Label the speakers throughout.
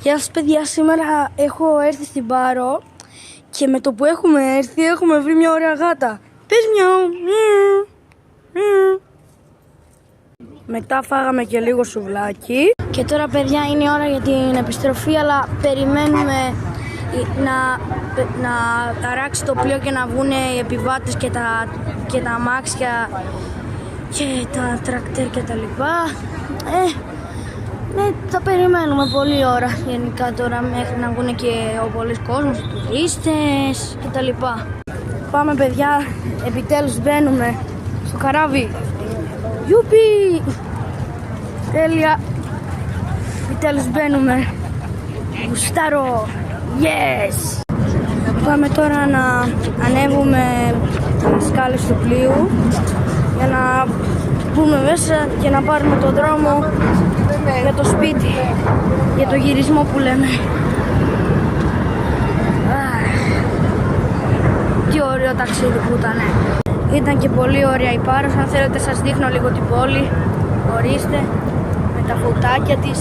Speaker 1: Γεια σας παιδιά, σήμερα έχω έρθει στην Πάρο και με το που έχουμε έρθει έχουμε βρει μια ωραία γάτα. Πες μιαου. Μετά φάγαμε και λίγο σουβλάκι. Και τώρα παιδιά είναι η ώρα για την επιστροφή, αλλά περιμένουμε να ταράξει το πλοίο και να βγουν οι επιβάτες και τα αμάξια και τα τρακτέρ και τα λοιπά. Ναι, θα περιμένουμε πολλή ώρα γενικά τώρα μέχρι να βγουν και ο πολλής κόσμος, οι τουρίστες και τα λοιπά. Πάμε παιδιά, επιτέλους μπαίνουμε στο καράβι. Γιουπι! Τέλεια! Επιτέλους μπαίνουμε. Γουστάρω! Yes! Πάμε τώρα να ανέβουμε τις σκάλες του πλοίου για να μπούμε μέσα και να πάρουμε τον δρόμο για το σπίτι, για το γυρισμό που λέμε. Τι ωραίο ταξίδι που ήτανε. Ήταν και πολύ ωραία η Πάρος. Αν θέλετε σας δείχνω λίγο την πόλη. Ορίστε, με τα φωτάκια της.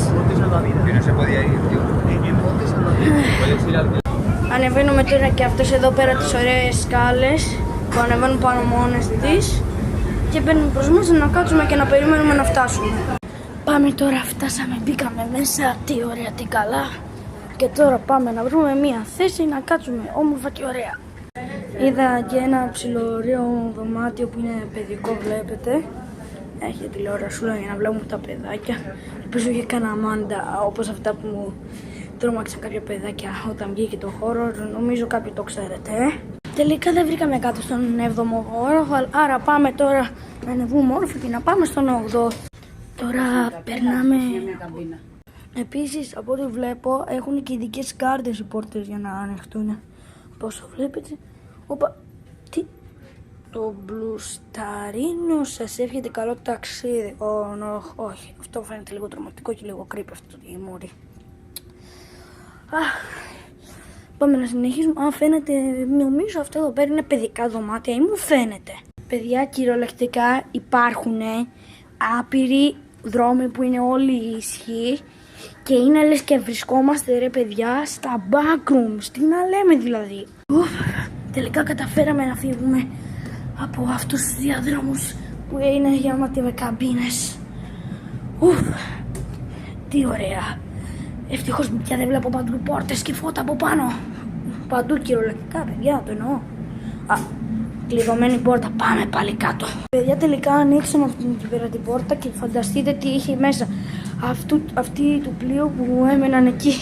Speaker 1: Ανεβαίνουμε τώρα και αυτές εδώ πέρα τις ωραίες σκάλες που ανεβαίνουν πάνω μόνες της και μπαίνουμε προς μέσα να κάτσουμε και να περιμένουμε να φτάσουμε. Πάμε τώρα, φτάσαμε, μπήκαμε μέσα, τι ωραία, τι καλά. Και τώρα πάμε να βρούμε μια θέση να κάτσουμε όμορφα και ωραία. Είδα και ένα ψιλοωραίο δωμάτιο που είναι παιδικό, βλέπετε. Έχει τηλεορασούλα για να βλέπουμε τα παιδάκια. Ελπίζω και κανένα μάντα όπως αυτά που μου τρόμαξαν κάποια παιδάκια όταν βγήκε το χώρο. Νομίζω κάποιοι το ξέρετε. Τελικά δεν βρήκαμε κάτω στον 7ο όροφο, άρα πάμε τώρα να ανεβούμε όροφο και να πάμε στον 8ο. Τώρα περνάμε. Επίσης, από ό,τι βλέπω, έχουν και ειδικές κάρτες οι πόρτες για να ανοιχτούν. Πόσο βλέπετε. Οπα, τι. Το μπλουσταρίνο σας εύχεται καλό ταξίδι. Όχι, αυτό φαίνεται λίγο τρομακτικό και λίγο creepy αυτό το γεμούρι. Πάμε να συνεχίσουμε. Αν φαίνεται, νομίζω αυτό εδώ πέρα είναι παιδικά δωμάτια ή μου φαίνεται. Παιδιά, κυριολεκτικά υπάρχουν άπειροι δρόμοι που είναι όλοι ισχύοι και είναι λες και βρισκόμαστε ρε παιδιά στα backrooms. Τι να λέμε δηλαδή. Τελικά καταφέραμε να φύγουμε από αυτούς τους διαδρόμους που είναι γεμάτοι με καμπίνες. Τι ωραία. Ευτυχώς πια δεν βλέπω παντού πόρτες και φώτα από πάνω. Παντού κυριολεκτικά παιδιά, το εννοώ. Κλειδωμένη πόρτα, πάμε πάλι κάτω. Παιδιά, τελικά ανοίξαμε αυτή την πόρτα και φανταστείτε τι είχε μέσα. Αυτή του πλοίου που έμεναν εκεί.